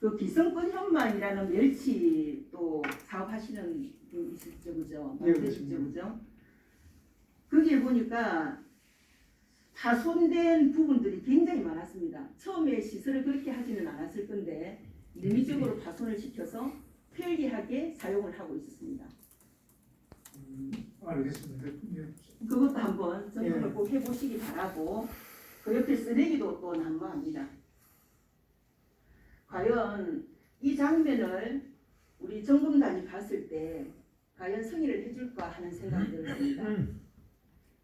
그 기성권 현만이라는 멸치 또 사업하시는 분 있으시죠, 그죠? 예, 만드시죠, 그죠? 거기에 보니까 파손된 부분들이 굉장히 많았습니다. 처음에 시설을 그렇게 하지는 않았을 건데 임의적으로 파손을 시켜서 편리하게 사용을 하고 있었습니다. 알겠습니다. 예. 그것도 한번 점검을 꼭 해보시기 바라고, 그 옆에 쓰레기도 또 난무합니다. 과연 이 장면을 우리 점검단이 봤을 때 과연 승인을 해줄까 하는 생각이 들었습니다.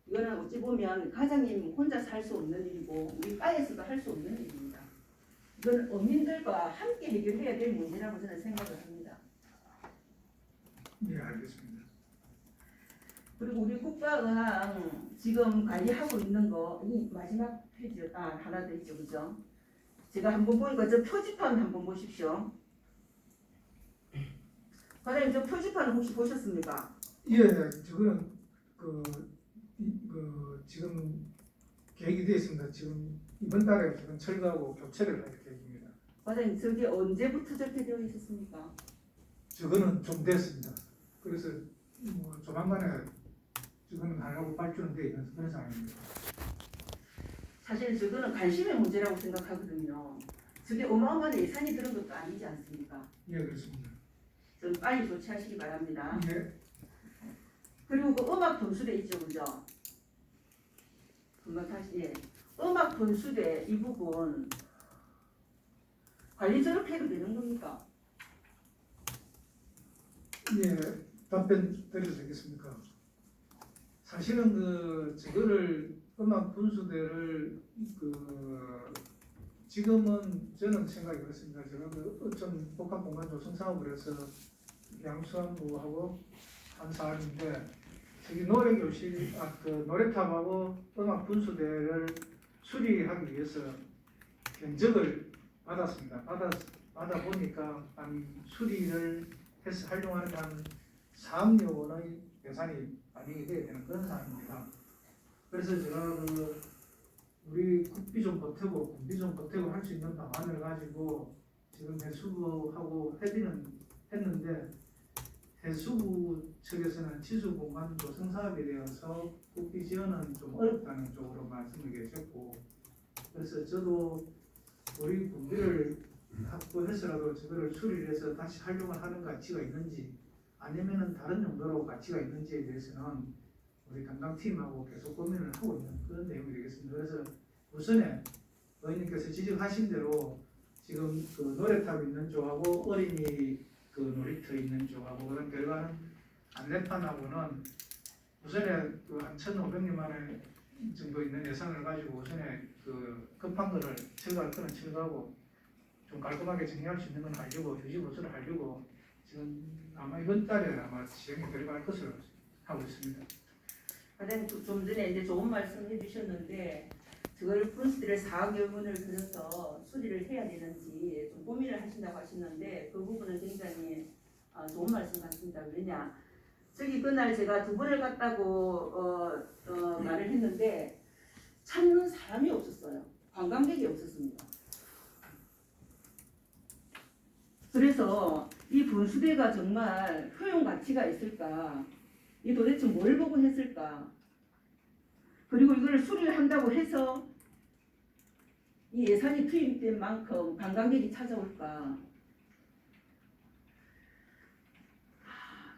이거는 어찌 보면 과장님 혼자서 할 수 없는 일이고 우리 과에서도 할 수 없는 일입니다. 이건 어민들과 함께 해결해야 될 문제라고 저는 생각을 합니다. 예, 알겠습니다. 그리고 우리 국가의항 지금 관리하고 있는 거, 이 마지막 페이지 하나 더 있죠, 그죠? 제가 한번 보니까 저 표지판 한번 보십시오. 과장님, 저 표지판 혹시 보셨습니까? 예, 저거는 지금 계획이 되어 있습니다. 지금 이번 달에 지금 철거하고 교체를 할 계획입니다. 과장님, 저게 언제부터 저렇게 되어 있었습니까? 저거는 좀 됐습니다. 그래서 조만간에 저거는 하려고 발주는 되어 있는 그런 상황입니다. 사실 저거는 관심의 문제라고 생각하거든요. 저게 어마어마한 예산이 들은 것도 아니지 않습니까? 예, 그렇습니다. 좀 빨리 조치하시기 바랍니다. 예, 그리고 그 음악 분수대 있죠, 그죠? 금방 다시, 예. 음악 분수대 이 부분 관리 저렇게 해도 되는 겁니까? 예, 답변 드려도 되겠습니까? 사실은 저거를 음악 분수대를 지금은 저는 생각이 그렇습니다. 제가 어촌 복합 공간 조성 사업을 해서 양수하고 한 사람인데 저기 노래교실, 노래탑하고 음악 분수대를 수리하기 위해서 견적을 받았습니다. 받아 보니까 한 수리를 해서 활용하는 한 4억여 원의 예산이 반영이 돼야 되는 그런 상황입니다. 그래서 제가 우리 국비 좀 보태고 군비 좀 보태고 할 수 있는 방안을 가지고 지금 해수부하고 협의는 했는데 해수부 측에서는 지수공간 조성 사업에 대해서 국비 지원은 좀 어렵다는 쪽으로 말씀을 계셨고, 그래서 저도 우리 군비를 확보해서라도 저거를 수리를 해서 다시 활용을 하는 가치가 있는지 아니면은 다른 용도로 가치가 있는지에 대해서는 우리 담당팀하고 계속 고민을 하고 있는 그런 내용이 되겠습니다. 그래서 우선에 의원님께서 지적하신 대로 지금 그 노래탑 있는 쪽하고 어린이 그 놀이터 있는 쪽하고 그런 결과는 안내판하고는 우선에 한 1,500만 원 정도 있는 예산을 가지고 우선에 급한 거를 철거할 거는 철거하고 좀 깔끔하게 정리할 수 있는 건 하려고 유지보수를 하려고 지금 아마 이번 달에 아마 시행이 들어갈 것으로 하고 있습니다. 과장님, 좀 전에 이제 좋은 말씀 해주셨는데 저걸 분수대를 4억여 원을 들여서 수리를 해야 되는지 좀 고민을 하신다고 하셨는데 그 부분은 굉장히 좋은 말씀 같습니다. 왜냐, 저기 그날 제가 두 번을 갔다고 말을 했는데 찾는 사람이 없었어요. 관광객이 없었습니다. 그래서 이 분수대가 정말 효용 가치가 있을까? 이 도대체 뭘 보고 했을까? 그리고 이걸 수리를 한다고 해서 이 예산이 투입된 만큼 관광객이 찾아올까?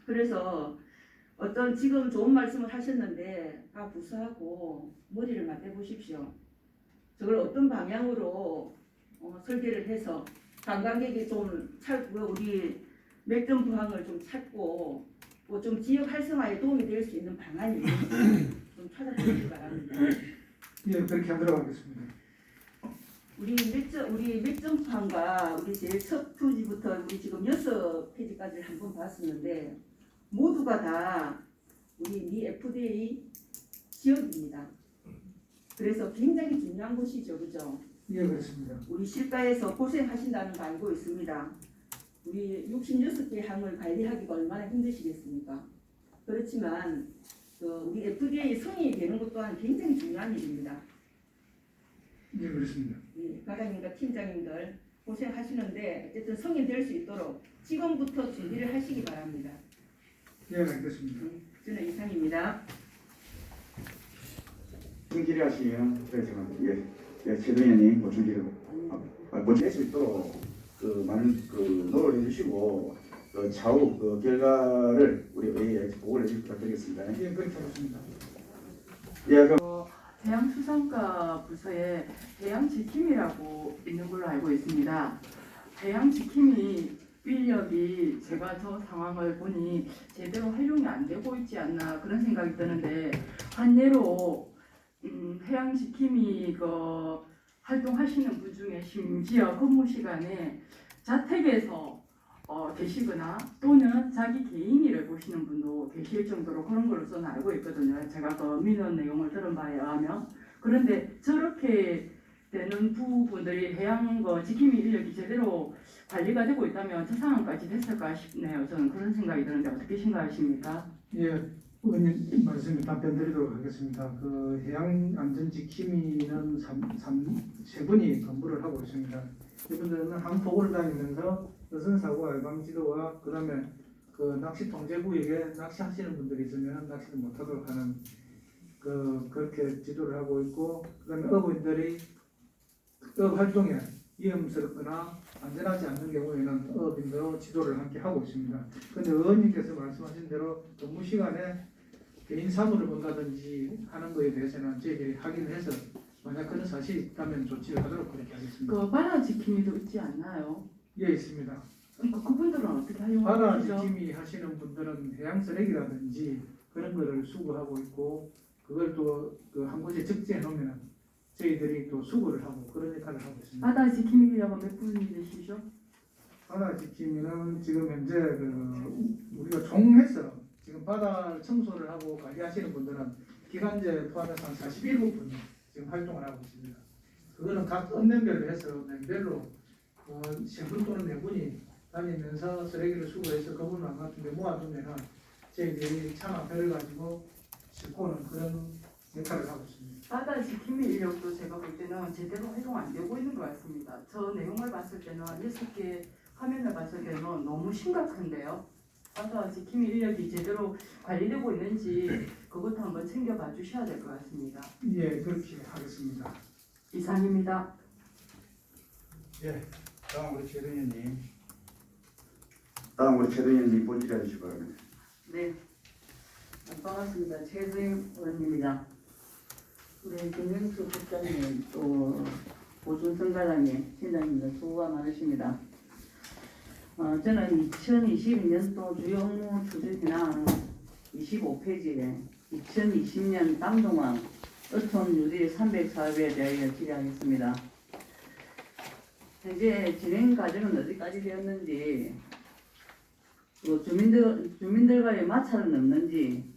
그래서 어떤 지금 좋은 말씀을 하셨는데 다 부수하고 머리를 맞대 보십시오. 저걸 어떤 방향으로 설계를 해서 관광객이 좀 찾고 우리 맥점 부항을 좀 찾고 좀 지역 활성화에 도움이 될 수 있는 방안이 있는지 좀 찾아보시기 바랍니다. 예, 그렇게 하도록 하겠습니다. 우리 맥점 부항과 우리 제일 첫 페이지부터 우리 지금 6페이지까지를 한번 봤었는데 모두가 다 우리 미 FDA 지역입니다. 그래서 굉장히 중요한 곳이죠, 그죠? 예, 그렇습니다. 우리 실가에서 고생하신다는 거 알고 있습니다. 우리 66개 항을 관리하기가 얼마나 힘드시겠습니까? 그렇지만 우리 FDA 성인이 되는 것 또한 굉장히 중요한 일입니다. 예, 그렇습니다. 과장님과 팀장님들 고생하시는데 어쨌든 성인 될 수 있도록 지금부터 준비를 하시기 바랍니다. 예, 알겠습니다. 저는 이상입니다. 질의하시면 제가 최도 의원님 먼저 할 수 있도록 많은 노력을 해주시고 차후 결과를 우리 회의에 보고를 해주시기 부탁드리겠습니다. 예, 그렇게 하겠습니다. 예, 그럼 해양수산과 부서에 해양지킴이라고 있는 걸로 알고 있습니다. 해양지킴이 인력이 제가 저 상황을 보니 제대로 활용이 안 되고 있지 않나 그런 생각이 드는데 한 예로 해양지킴이 활동하시는 분 중에 심지어 근무 시간에 자택에서 계시거나 또는 자기 개인 일을 보시는 분도 계실 정도로 그런 걸로 저는 알고 있거든요. 제가 그 민원 내용을 들은 바에 의하면. 그런데 저렇게 되는 부분들이 해양 지킴이 인력이 제대로 관리가 되고 있다면 저 상황까지 됐을까 싶네요. 저는 그런 생각이 드는데 어떻게 생각하십니까? 예, 의원님 말씀에 답변 드리도록 하겠습니다. 그 해양안전지킴이는 세 분이 근무를 하고 있습니다. 이분들은 항포구를 다니면서 여선사고 예방 지도와 그다음에 그 낚시 통제구역에 낚시하시는 분들이 있으면 낚시를 못하도록 하는 그렇게 지도를 하고 있고, 그다음에 어부인들이 업 활동에 위험스럽거나 안전하지 않는 경우에는 어업인으로 지도를 함께 하고 있습니다. 그런데 의원님께서 말씀하신 대로 근무 시간에 개인 사무를 본다든지 하는 것에 대해서는 저희들이 확인을 해서 만약 그런 사실이 있다면 조치를 하도록 그렇게 하겠습니다. 그 바다 지킴이도 있지 않나요? 예, 있습니다. 그러니까 그분들은 어떻게 활용하고 바다 계시죠? 지킴이 하시는 분들은 해양 쓰레기라든지 그런 거를 수거하고 있고, 그걸 또 한 곳에 적재해 놓으면 저희들이 또 수거를 하고 그런 역할을 하고 있습니다. 바다 지킴이 인력은 몇 분이 되시죠? 바다 지킴이는 지금 현재 우리가 총해서 지금 바다 청소를 하고 관리하시는 분들은 기간제 포함해서 한 47분이 지금 활동을 하고 있습니다. 그거는 각 읍면별로 해서 면별로 3분 또는 4분이 다니면서 쓰레기를 수거해서 그분 안 같은데 모아두면 저희들이 차마표를 가지고 싣고는 그런 역할을 하고 있습니다. 바다 지킴이 인력도 제가 볼 때는 제대로 활용 안 되고 있는 것 같습니다. 저 내용을 봤을 때는 6개 화면을 봤을 때는 너무 심각한데요. 바다 지킴이 인력이 제대로 관리되고 있는지 그것도 한번 챙겨봐 주셔야 될 것 같습니다. 예, 그렇게 하겠습니다. 이상입니다. 예, 다음 우리 최도 의원님 본질해 주시기 바랍니다. 네, 반갑습니다. 최수임 의원입니다. 우리 김영수 국장님, 또 보준성 과장님, 팀장님들 수고가 많으십니다. 저는 2022년도 주요 업무 추진이나 25페이지에 2020년 당동항 어촌 유리 300사업에 대하여 질의하겠습니다. 현재 진행 과정은 어디까지 되었는지, 주민들과의 마찰은 없는지,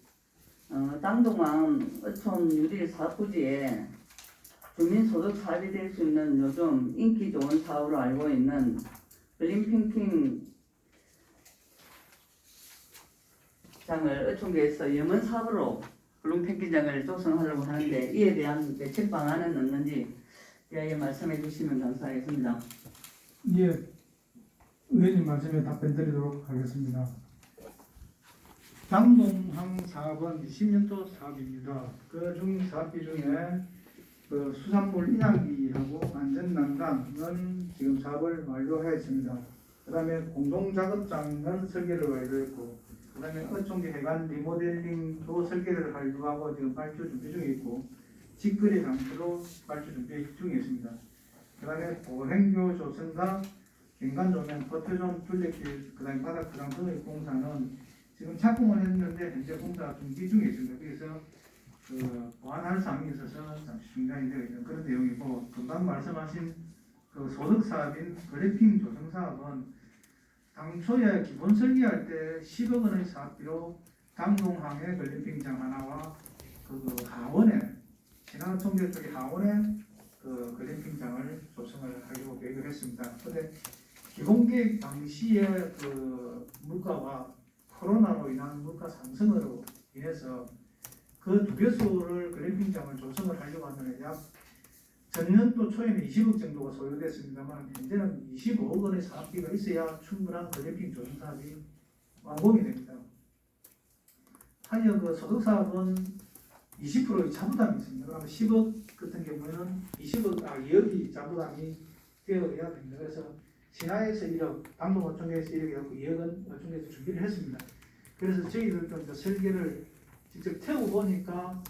당동항 어촌 유리 사업부지에 주민소득 사업이 될 수 있는 요즘 인기 좋은 사업으로 알고 있는 그린핑킹 장을 어촌계에서 염원 사업으로 그린핑킹장을 조성하려고 하는데 이에 대한 대책 방안은 없는지 대하여 말씀해 주시면 감사하겠습니다. 예, 의원님 말씀에 답변 드리도록 하겠습니다. 당동항 사업은 20년도 사업입니다. 그중 사업비 중에 수산물 인양비하고 안전난방은 지금 사업을 완료하였습니다. 그 다음에 공동작업장은 설계를 완료했고, 그 다음에 어촌계 해관 리모델링도 설계를 완료하고 지금 발주 준비 중에 있고, 직거래 장소도 발주 준비 중에 있습니다. 그 다음에 보행교 조성과 경관조명, 포토존 둘레길, 그 다음에 바닥 구상 등의 공사는 지금 착공을 했는데 현재 공사 준비 중에 있습니다. 그래서 보완할 사항이 있어서 잠시 중단이 되어 있는 그런 내용이고, 금방 말씀하신 소득 사업인 그래핑 조성 사업은 당초에 기본 설계할 때 10억 원의 사업비로 당동항에 글램핑장 하나와 하원에 신안통계 쪽의 하원에 글램핑장을 조성을 하려고 계획을 했습니다. 그런데 기본 계획 당시에 물가와 코로나로 인한 물가 상승으로 인해서 그 두 개소를 글램핑장을 조성을 하려고 하면 약 전년도 초에는 20억 정도가 소요됐습니다만 현재는 25억 원의 사업비가 있어야 충분한 글램핑 조성 사업이 완공이 됩니다. 하여 그 소득 사업은 20%의 자부담이 있습니다. 그러면 10억 같은 경우에는 2억이 자부담이 되어야 됩니다. 그래서 신화에서 1억, 당동어촌에서 1억이었고 2억은 어촌에서 준비를 했습니다. 그래서 저희들도 이제 설계를 직접 태워 보니까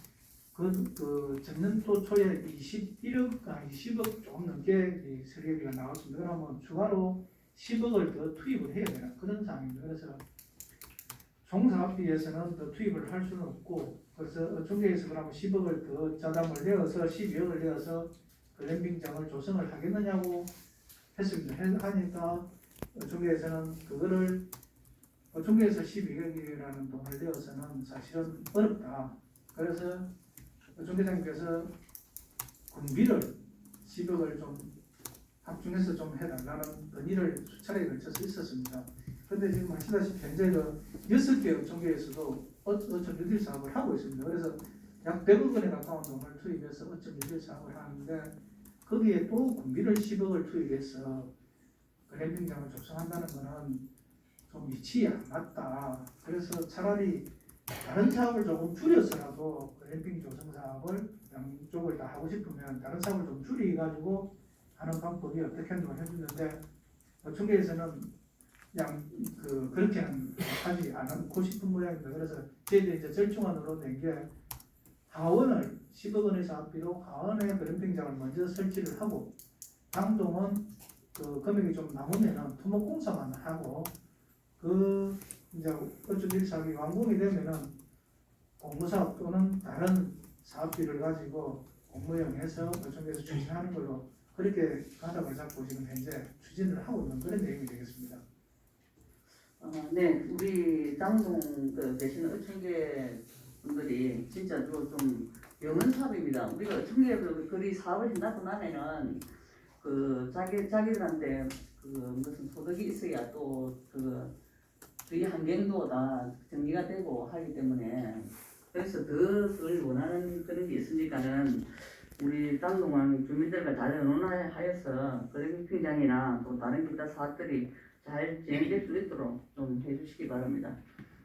그 전년도 초에 20억 조금 넘게 이 설계비가 나왔습니다. 그러면 추가로 10억을 더 투입을 해야 되는 그런 상황입니다. 그래서 종사업비에서는 더 투입을 할 수는 없고, 그래서 어촌계에서 그러면 10억을 더 자담을 내어서 12억을 내어서 글램핑장을 조성을 하겠느냐고 했습니다. 하니까 어촌계에서는 그거를 어촌계에서 12억이라는 돈을 내어서는 사실은 어렵다. 그래서 어촌계장님께서 군비를 10억을 좀 합중해서 좀 해달라는 건의를 수차례에 걸쳐서 있었습니다. 그런데 지금 아시다시피 현재 그 6개 어촌계에서도 어촌 유딜 사업을 하고 있습니다. 그래서 약 100억 원에 가까운 돈을 투입해서 어촌 유딜 사업을 하는데 거기에 또 군비를 10억을 투입해서 글램핑장을 조성한다는 것은 좀 위치에 안 맞다. 그래서 차라리 다른 사업을 조금 줄여서라도 글램핑 조성 사업을 양쪽을 다 하고 싶으면 다른 사업을 좀 줄여가지고 하는 방법이 어떻겠냐고 해주는데 어촌계에서는 그렇게는 하지 않고 싶은 모양입니다. 그래서 저희들이 이제 절충안으로 낸 게 하원을 10억 원의 사업비로 하원에 글램핑장을 먼저 설치를 하고 당동은 그 금액이 좀 남으면은 토목공사만 하고 그 이제 어촌 일 사업이 완공이 되면은 공무사업 또는 다른 사업비를 가지고 공무형해서 어촌에서 추진하는 걸로 그렇게 가닥을 잡고 지금 현재 추진을 하고 있는 그런 내용이 되겠습니다. 네, 우리 당동 계시는 어촌계 분들이 진짜 좀 영원 사업입니다. 우리가 어촌계 거리 사업을 한다고 나면은 자기들한테 무슨 소득이 있어야 또 주위 환경도 다 정리가 되고 하기 때문에 그래서 더 그걸 원하는 그런 게 있으니까는 우리 당동은 주민들과 잘 의논하여서 글램핑장이나 또 다른 기타 사업들이 잘 진행될 수 있도록 좀 해주시기 바랍니다.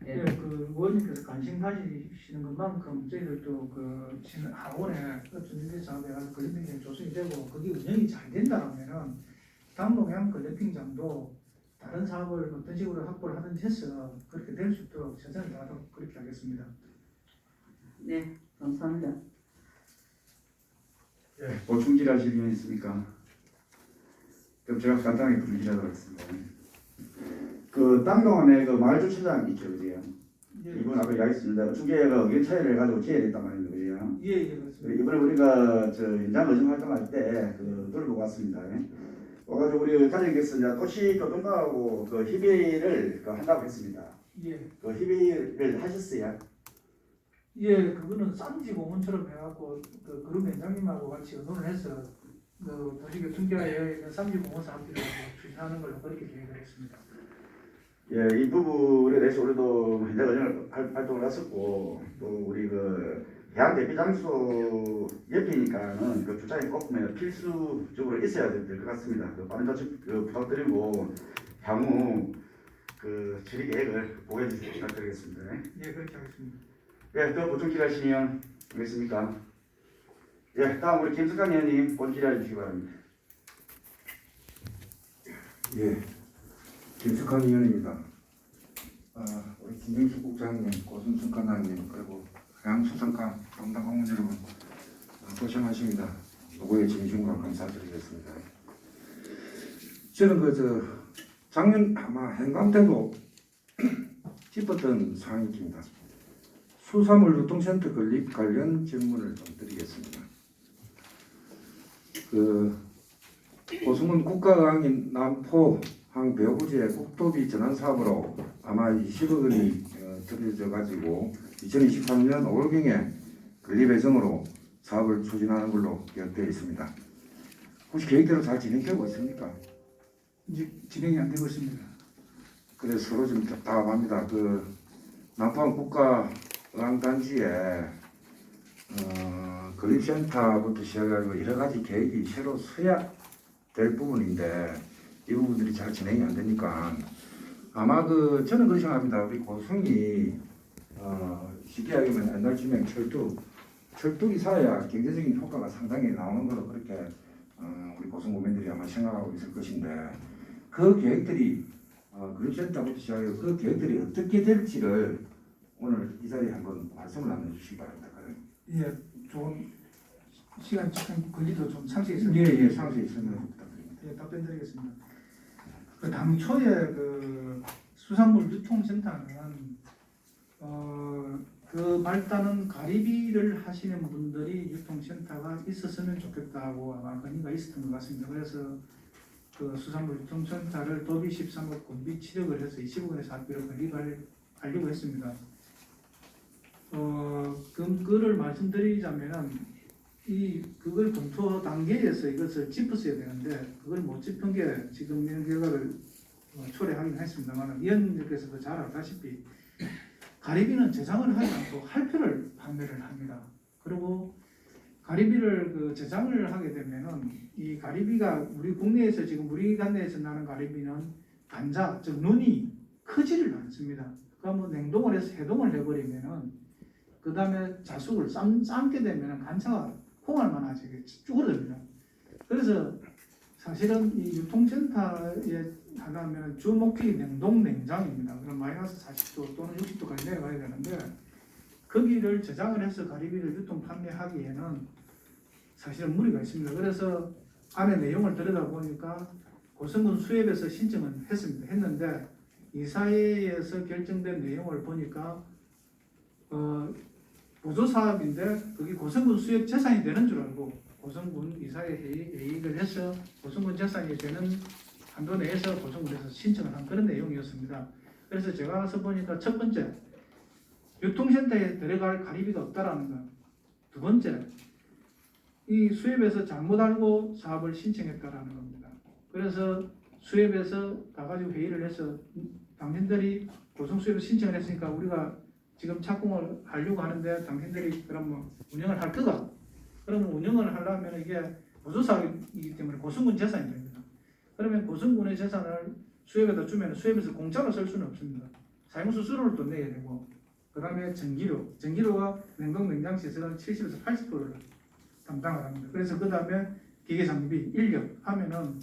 네, 그 의원님께서 관심 가지시는 것만큼 저희들도 그 하원에 어촌 일 사업에 가서 글램핑장이 조성이 되고 그게 운영이 잘 된다면은 당동향 글램핑장도 다른 사업을 어떤 식으로 확보를 하든지 해서 그렇게 될 수 있도록 최선을 다하도록 그렇게 하겠습니다. 네, 감사합니다. 예, 보충 질의하실 의원 있습니까? 그럼 제가 간단하게 분리하도록 하겠습니다. 그 당동안에 그 마을주차장 있죠, 그죠? 이번 아까 이야기했습니다. 중개가 의견 차이를 가지고 제외됐단 말입니다, 그죠? 예, 그렇습니다. 이번에 우리가 저 현장 의정 활동할 때 돌고 왔습니다. 와가지고 우리 과장님께서 이제 도시교통과하고 그 협의를 한다고 했습니다. 예, 그 협의를 하셨어요? 예, 그거는 쌈지 공원처럼 해갖고 그 그룹 원장님하고 같이 의논을 해서 그 도시교통계획에 있는 쌈지 공원 사업들을 추진하는 걸로 그렇게 계획을 했습니다. 예, 이 부분에 대해서 우리도 현장 의정 활동을 했었고 또 우리 그 해양 대피 장소 옆이니까는 그 주차장이 꼭 필수적으로 있어야 될 것 같습니다. 그 빠른 조치 부탁드리고 향후 그 처리 계획을 보고해 주시기 부탁드리겠습니다. 예, 그렇게 하겠습니다. 예, 또 보충 질의하시면 되겠습니까? 예, 다음 우리 김석환 의원님 본 질의해 주시기 바랍니다. 예, 김석환 의원입니다. 우리 김정수 국장님, 고순순 관장님, 그리고 해양수산과 담당 공무원 여러분 고생하십니다. 노고의 진심과 감사드리겠습니다. 저는 작년 아마 행감 때도 짚었던 사항입니다. 수산물 유통센터 건립 관련 질문을 좀 드리겠습니다. 고승은 국가의항인 남포항 배후지의 국토비 전환 사업으로 아마 20억 원이 들여져 가지고 2023년 5월경에 건립 예정으로 사업을 추진하는 걸로 계획되어 있습니다. 혹시 계획대로 잘 진행되고 있습니까? 이제 진행이 안 되고 있습니다. 그래서 서로 좀 답답합니다. 남포항 국가의항단지에 건립센터부터 시작해가지고 여러 가지 계획이 새로 서야 될 부분인데 이 부분들이 잘 진행이 안 되니까 아마 저는 그렇게 생각합니다. 우리 고성이 쉽게 얘기하면 옛날쯤에 철뚝이 살아야 경제적인 효과가 상당히 나오는 걸로 그렇게 우리 고성 구민들이 아마 생각하고 있을 것인데 그 계획들이 건립센터부터 시작해서 그 계획들이 어떻게 될지를 오늘 이 자리에 한번 말씀을 나눠주시기 바랍니다. 예, 좋은 시간 걸리도 좀 상세히 예, 상세히 설명 부탁드립니다. 예, 답변드리겠습니다. 그 당초에 그 수산물 유통센터는 그 발단은 가리비를 하시는 분들이 유통센터가 있었으면 좋겠다고 아마 건의가 있었던 것 같습니다. 그래서 그 수산물 유통센터를 도비 13억 군비 7억을 해서 20억 원의 사업비로 건립을 하려고 했습니다. 그거를 말씀드리자면은 그걸 검토 단계에서 이것을 짚었어야 되는데 그걸 못 짚은 게 지금 이런 결과를 초래하긴 했습니다만 위원님께서도 잘 알다시피 가리비는 제장을 하지 않고 할표를 판매를 합니다. 그리고 가리비를 그 제장을 하게 되면은 이 가리비가 우리 국내에서 지금 우리 관내에서 나는 가리비는 간자 즉 눈이 크지를 않습니다. 그러니까 뭐 냉동을 해서 해동을 해버리면은 그 다음에 자숙을 삶게 되면은 간자가 콩알만 하지 쭈그러듭니다. 그래서 사실은 이 유통센터에 하려면 주 목적이 냉동 냉장입니다. 그럼 마이너스 40도 또는 60도까지 내려가야 되는데 거기를 저장을 해서 가리비를 유통 판매하기에는 사실은 무리가 있습니다. 그래서 안에 내용을 들여다보니까 고성군 수협에서 신청을 했는데 이사회에서 결정된 내용을 보니까 보조사업인데 그게 고성군 수협 재산이 되는 줄 알고 고성군 이사회 회의를 해서 고성군 재산이 되는 한도 내에서 고성군에서 신청을 한 그런 내용이었습니다. 그래서 제가 가서 보니까 첫 번째 유통센터에 들어갈 가리비가 없다라는 것. 두 번째 이 수협에서 잘못 알고 사업을 신청했다라는 겁니다. 그래서 수협에서 가가지고 회의를 해서 당신들이 고성수협에 신청을 했으니까 우리가 지금 착공을 하려고 하는데 당신들이 그럼 뭐 운영을 할 거가? 그러면 운영을 하려면 이게 보조사업이기 때문에 고성군 재산이 됩니다. 그러면 고성군의 재산을 수협에다 주면 수협에서 공짜로 쓸 수는 없습니다. 사용수 수료를 또 내야 되고 그 다음에 전기료가 냉동 냉장 시설은 70에서 80%를 담당을 합니다. 그래서 그 다음에 기계 장비, 인력 하면은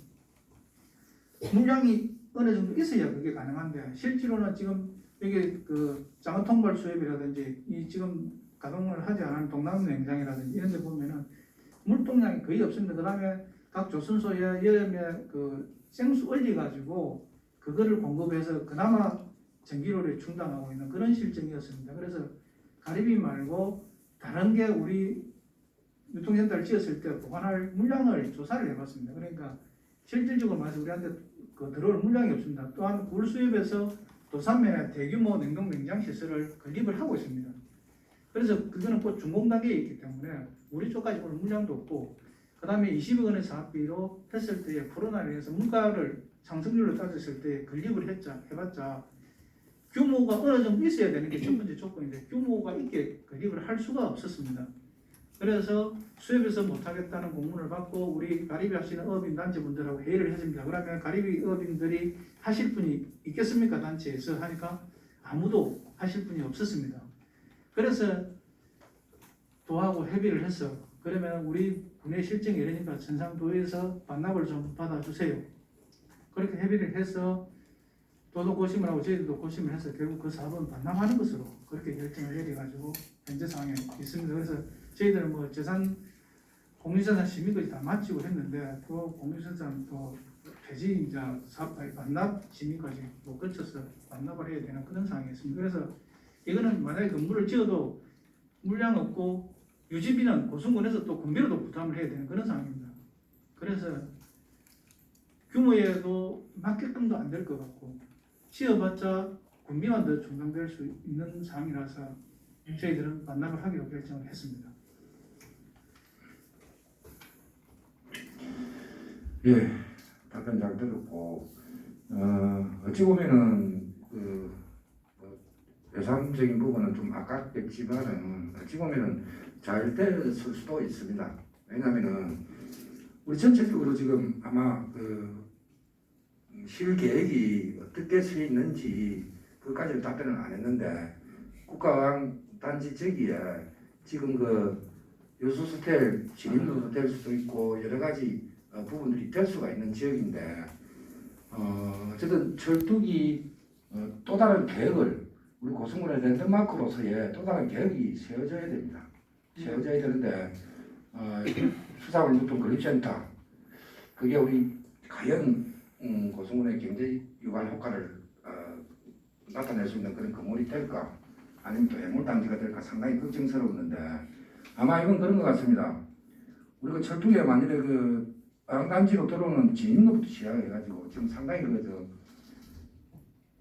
물량이 어느 정도 있어야 그게 가능한데 실제로는 지금 여기 그 장어통발 수협이라든지 이 지금 가동을 하지 않은 동남 냉장이라든지 이런 데 보면은 물동량이 거의 없습니다. 그 다음에 각 조선소에 여름에 그 생수 얼려 가지고 그거를 공급해서 그나마 전기료를 충당하고 있는 그런 실정이었습니다. 그래서 가리비 말고 다른 게 우리 유통센터를 지었을 때 보관할 물량을 조사를 해봤습니다. 그러니까 실질적으로 말해서 우리한테 그 들어올 물량이 없습니다. 또한 굴수협에서 도산면에 대규모 냉동 냉장 시설을 건립을 하고 있습니다. 그래서 그거는 곧 준공 단계에 있기 때문에 우리 쪽까지 올 물량도 없고 그 다음에 20억 원의 사업비로 했을 때에 코로나로 인해서 물가를 상승률로 따졌을 때 건립을 해봤자 규모가 어느 정도 있어야 되는 게 첫 번째 조건인데 규모가 있게 건립을 할 수가 없었습니다. 그래서 수협에서 못하겠다는 공문을 받고 우리 가리비 하시는 어업인 단체분들하고 회의를 했습니다. 그러면 가리비 어업인들이 하실 분이 있겠습니까? 단체에서 하니까 아무도 하실 분이 없었습니다. 그래서 도하고 협의를 해서 그러면 우리 군의 실정이 이러니까 전상도에서 반납을 좀 받아주세요. 그렇게 협의를 해서 도도 고심을 하고 저희들도 고심을 해서 결국 그 사업은 반납하는 것으로 그렇게 결정을 내려가지고 현재 상황에 있습니다. 그래서 저희들은 뭐 재산 공유재산 심의까지 다 마치고 했는데 그 공유재산 또 폐지자 사업 반납 심의까지 못 거쳐서 반납을 해야 되는 그런 상황이 있습니다. 그래서 이거는 만약에 건물을 지어도 물량 없고 유지비는 고성군에서 또 군비로도 부담을 해야 되는 그런 상황입니다. 그래서 규모에도 맞게끔도 안 될 것 같고 지어봤자 군비만 더 충당될 수 있는 상황이라서 저희들은 반납을 하기로 결정을 했습니다. 예, 답변 잘 들었고 어찌 보면은 예산적인 부분은 좀 아깝겠지만은 어찌 보면은 잘 됐을 수도 있습니다. 왜냐면은 우리 전체적으로 지금 아마 그 실계획이 어떻게 서 있는지 그까지 답변을 안 했는데 국가왕 단지 저기에 지금 그 요소수텔, 진입로도 될 수도 있고 여러 가지 부분들이 될 수가 있는 지역인데 어쨌든 철두기 또 다른 계획을 우리 고성군의 랜드마크로서의 또 다른 계획이 세워져야 됩니다. 세워져야 되는데 수산물유통건립센터 그게 우리 과연 고성군의 경제 유발 효과를 나타낼 수 있는 그런 건물이 될까 아니면 또 해물단지가 될까 상당히 걱정스러웠는데 아마 이건 그런 것 같습니다. 우리가 철두기에 만일에 그 어항단지로 들어오는 진입로부터 시작해가지고 지금 상당히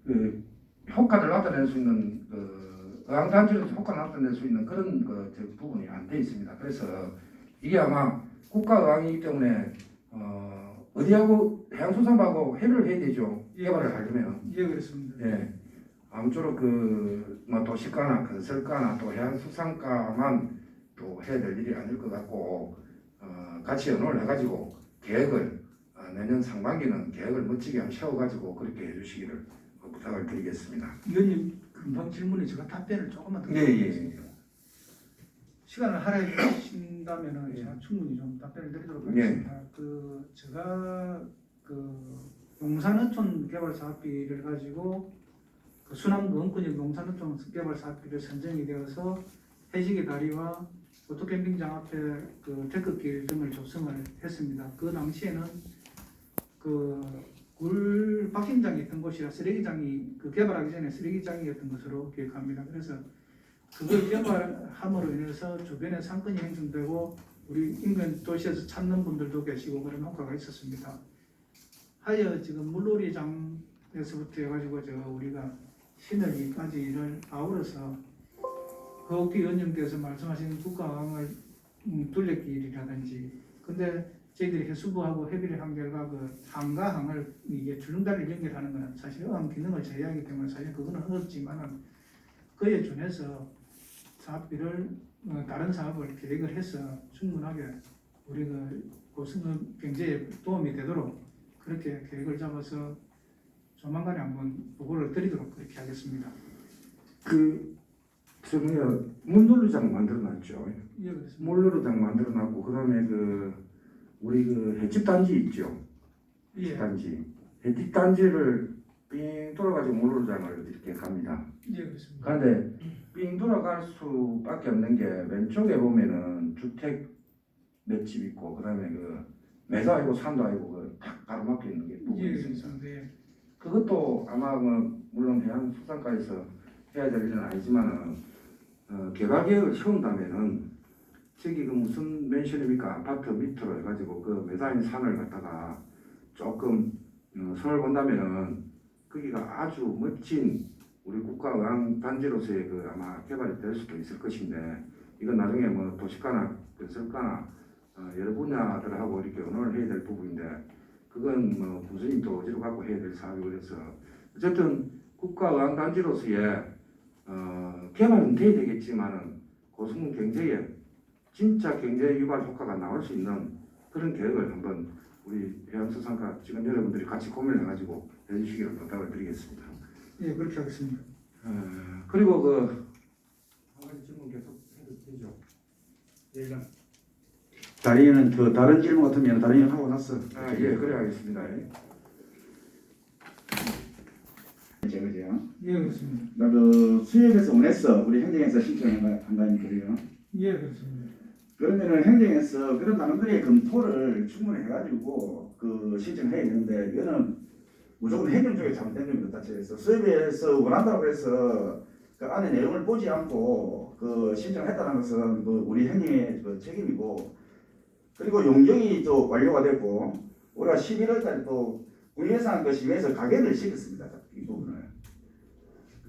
그 효과를 나타낼 수 있는 그 어항단지로서 효과를 나타낼 수 있는 그런 저 부분이 안 돼 있습니다. 그래서 이게 아마 국가어항이기 때문에 어디하고 해양수산부하고 협의를 해야 되죠. 개발을 하려면. 예, 그렇습니다. 예. 아무쪼록 뭐 도시가나 건설가나 또 해양수산가만 또 해야 될 일이 아닐 것 같고 같이 의논을 해가지고 계획을 내년 상반기는 계획을 멋지게 한번 세워가지고 그렇게 해주시기를 부탁을 드리겠습니다. 위원님 금방 질문에 제가 답변을 조금만 더 예. 드리겠습니다. 시간을 할애해 주신다면은 제가 충분히 좀 답변을 드리도록 하겠습니다. 그 제가 그 용산어촌 개발 사업비를 가지고 그 수남구 은권역 용산어촌 개발 사업비를 선정이 되어서 해식의 다리와 오토캠핑장 앞에 그 데크길 등을 조성을 했습니다. 그 당시에는 굴 박싱장이 있던 곳이라 쓰레기장이 그 개발하기 전에 쓰레기장이었던 것으로 기억합니다. 그래서 그걸 개발함으로 인해서 주변에 상권이 형성되고 우리 인근 도시에서 찾는 분들도 계시고 그런 효과가 있었습니다. 하여 지금 물놀이장에서부터 해가지고 우리가 시너기까지를 아우러서 허옥기 의원님께서 말씀하신 국가항을 둘레길이라든지 근데 저희들이 해수부하고 협의를 한 결과 그 항가항을 이게 줄눈다리를 연결하는 것은 사실 어항 기능을 제외하기 때문에 사실 그거는 어렵지만은 그에 준해서 사업비를 다른 사업을 계획을 해서 충분하게 우리 그 고성군 경제에 도움이 되도록 그렇게 계획을 잡아서 조만간에 한번 보고를 드리도록 그렇게 하겠습니다. 물놀이장 만들어놨죠. 예, 그렇습니다. 물놀이장 만들어놨고 그다음에 우리 횟집 단지 있죠. 예, 단지 횟집 단지를 삥 돌아가지고 물놀이장을 이렇게 갑니다. 예, 그렇습니다. 그런데 삥 돌아갈 수밖에 없는 게 왼쪽에 보면은 주택 몇 집 있고 그다음에 매도 아니고 산도 아니고 딱 가로막혀 있는 게 부분이 예, 있습니다. 그렇습니다. 예. 그것도 아마 물론 해양수산과에서 해야 될 일은 아니지만은 개발 계획을 세운다면은 저기 무슨 맨션입니까 아파트 밑으로 해가지고 메다인 산을 갖다가 조금 손을 본다면은 거기가 아주 멋진 우리 국가어항 단지로서의 아마 개발이 될 수도 있을 것인데 이건 나중에 도시가나 건설가나 여러 분야들하고 이렇게 의논을 해야 될 부분인데 그건 부서님 또 어디로 갖고 해야 될 사업이고 그래서 어쨌든 국가어항 단지로서의 개발은 돼야 되겠지만은 고성군 경제에 진짜 경제 유발 효과가 나올 수 있는 그런 계획을 한번 우리 해양수산과 지금 여러분들이 같이 고민을 해가지고 해주시기를 부탁을 드리겠습니다. 예, 그렇게 하겠습니다. 그리고 한 가지 질문 계속 해도 되죠? 예, 다리는 다른 질문 같으면 다리는 하고 났어. 예, 그래 하겠습니다. 그죠? 예, 그렇습니다. 나도 수협에서 원했어. 우리 행정에서 신청한 거 아니거든요. 예, 그렇습니다. 그러면은 행정에서 그런 나름대로의 검토를 충분히 해가지고 신청해야 되는데 이거는 무조건 행정 쪽에 잘못된 겁니다. 자체에서 수협에서 원한다고 해서 그 안에 내용을 보지 않고 신청을 했다는 것은 우리 행정의 책임이고 그리고 용적이 또 완료가 됐고 우리가 11월달에 또 군예산 심의에서 가결을 시켰습니다. 이 부분을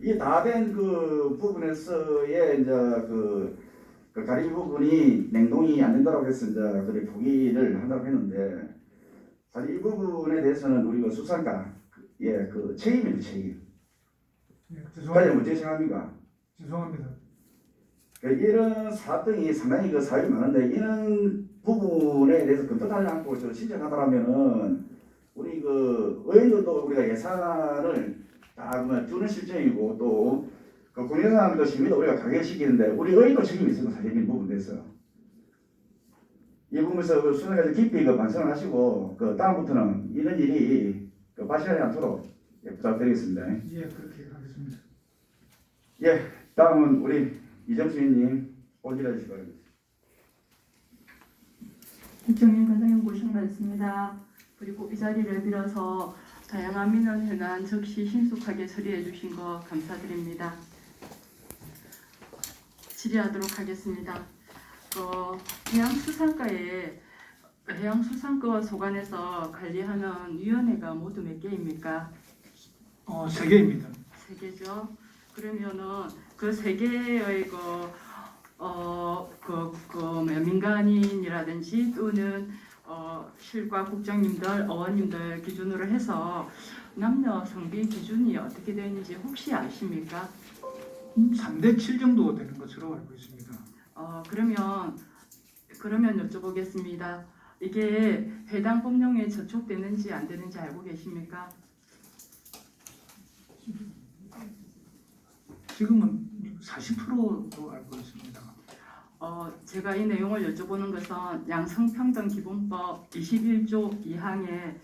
이게 다 된 부분에서의 이제 가리 부분이 냉동이 안 된다고 해서 이제 그래 포기를 한다고 했는데 사실 이 부분에 대해서는 우리가 수산가 책임입니다. 책임. 예, 과연 어떻게 생각합니까? 죄송합니다. 이런 사업 등이 상당히 그 사업이 많은데 이런 부분에 대해서 검토하지 않고 저 신청하더라면은 우리 그 의원들도 우리가 예산을 다 주는 실정이고 또그 국내산 그 심의도 우리가 가결시키는데 우리 의원도 책임이 있어요. 사실 이 부분에 대해서 이 부분에서 그 수사가 깊이 그 반성을 하시고 그 다음부터는 이런 일이 그 발생하지 않도록 부탁드리겠습니다. 예, 그렇게 하겠습니다. 예, 다음은 우리 이정수 의원님 올리라 주시기 바랍니다. 국정님 관장님 고생 많습니다. 그리고 이 자리를 빌어서 다양한 민원 현안 적시 신속하게 처리해 주신 거 감사드립니다. 질의하도록 하겠습니다. 해양수산과 소관에서 관리하는 위원회가 모두 몇 개입니까? 3개입니다. 3개죠. 그러면은 그 3개의 민간인이라든지 또는 실과 국장님들, 어원님들 기준으로 해서 남녀 성비 기준이 어떻게 되는지 혹시 아십니까? 3대 7 정도 되는 것으로 알고 있습니다. 그러면 여쭤보겠습니다. 이게 해당 법령에 저촉되는지 안 되는지 알고 계십니까? 지금은 40%로 알고 있습니다. 제가 이 내용을 여쭤보는 것은 양성평등기본법 21조 2항에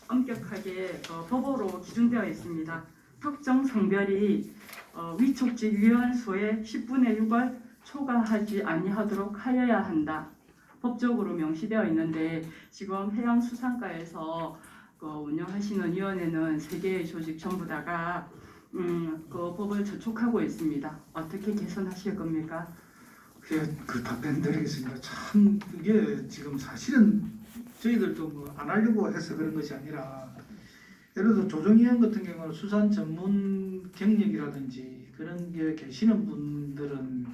엄격하게 법으로 기준되어 있습니다. 특정 성별이 위촉직 위원소의 10분의 6을 초과하지 아니하도록 하여야 한다. 법적으로 명시되어 있는데 지금 해양수산과에서 운영하시는 위원회는 3개의 조직 전부 다가 그 법을 저촉하고 있습니다. 어떻게 개선하실 겁니까? 그 답변 드리겠습니다. 참 이게 지금 사실은 저희들도 뭐 안 하려고 해서 그런 것이 아니라 예를 들어 조정위원 같은 경우는 수산 전문 경력이라든지 그런 게 계시는 분들은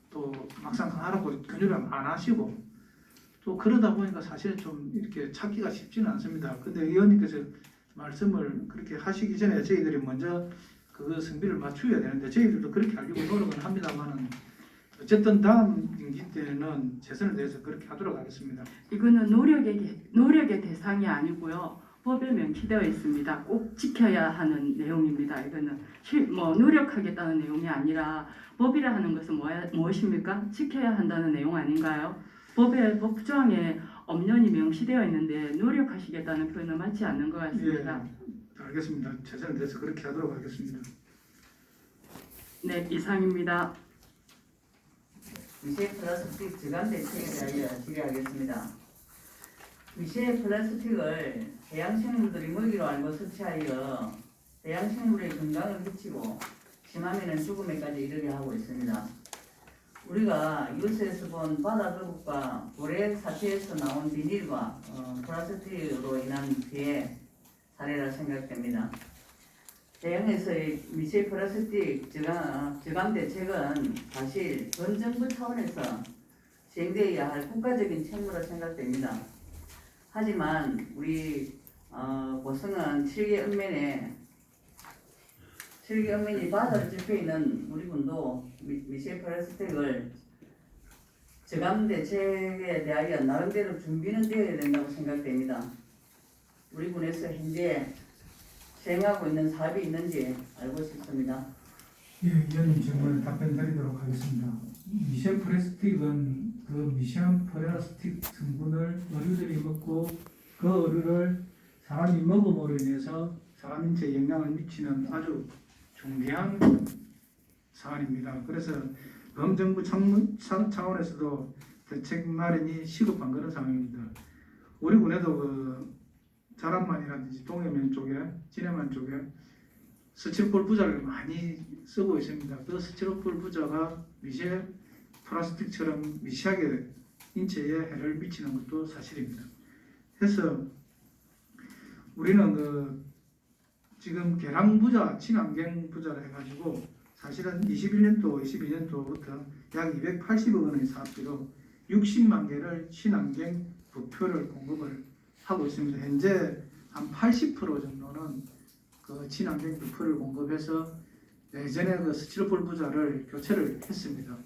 또 막상 하라고 권유를 안 하시고 또 그러다 보니까 사실은 좀 이렇게 찾기가 쉽지는 않습니다. 근데 의원님께서 말씀을 그렇게 하시기 전에 저희들이 먼저 그 성비를 맞추어야 되는데 저희들도 그렇게 하려고 노력은 합니다만은 어쨌든 다음 임기 때는 최선을 다해서 그렇게 하도록 하겠습니다. 이거는 노력의 대상이 아니고요. 법에 명시되어 있습니다. 꼭 지켜야 하는 내용입니다. 이거는 노력하겠다는 내용이 아니라 법이라 하는 것은 무엇입니까? 지켜야 한다는 내용 아닌가요? 법조항에 엄연히 명시되어 있는데 노력하시겠다는 표현은 맞지 않는 것 같습니다. 예, 알겠습니다. 최선을 다해서 그렇게 하도록 하겠습니다. 네, 이상입니다. 미세 플라스틱 저감 대책에 대하여 질의하겠습니다. 미세 플라스틱을 해양생물들이 먹이로 알고 섭취하여 해양생물의 건강을 해치고 심하면 죽음에까지 이르게 하고 있습니다. 우리가 뉴스에서 본 바다거북과 고래 사태에서 나온 비닐과 플라스틱으로 인한 피해 사례라 생각됩니다. 해양에서의 미세 플라스틱 저감 대책은 사실 전 정부 차원에서 시행되어야 할 국가적인 책무로 생각됩니다. 하지만 우리 고성은 7개 읍면이 바다를 접해 있는 우리 군도 미세 플라스틱을 저감 대책에 대하여 나름대로 준비는 되어야 된다고 생각됩니다. 우리 군에서 현재 시행하고 있는 사업이 있는지 알고 싶습니다. 예, 위원님 질문에 답변 드리도록 하겠습니다. 미세 플라스틱은 그 미세한 플라스틱 성분을 어류들이 먹고 그 어류를 사람이 먹음으로 인해서 사람 인체에 영향을 미치는 아주 중대한 사안입니다. 그래서 범정부 차원에서도 대책 마련이 시급한 그런 상황입니다. 우리 군에도 그 자란만이라든지 동해면 쪽에, 진해만 쪽에 스티로폴 부자를 많이 쓰고 있습니다. 그 스티로폴 부자가 미세 플라스틱처럼 미세하게 인체에 해를 미치는 것도 사실입니다. 그래서 우리는 지금 개량 부자, 친환경 부자를 해가지고 사실은 21년도, 22년도부터 약 280억 원의 사업비로 60만 개를 친환경 부표를 공급을 하고 있습니다. 현재 한 80% 정도는 그 친환경 부표를 공급해서 예전에 그 스티로폴 부자를 교체를 했습니다.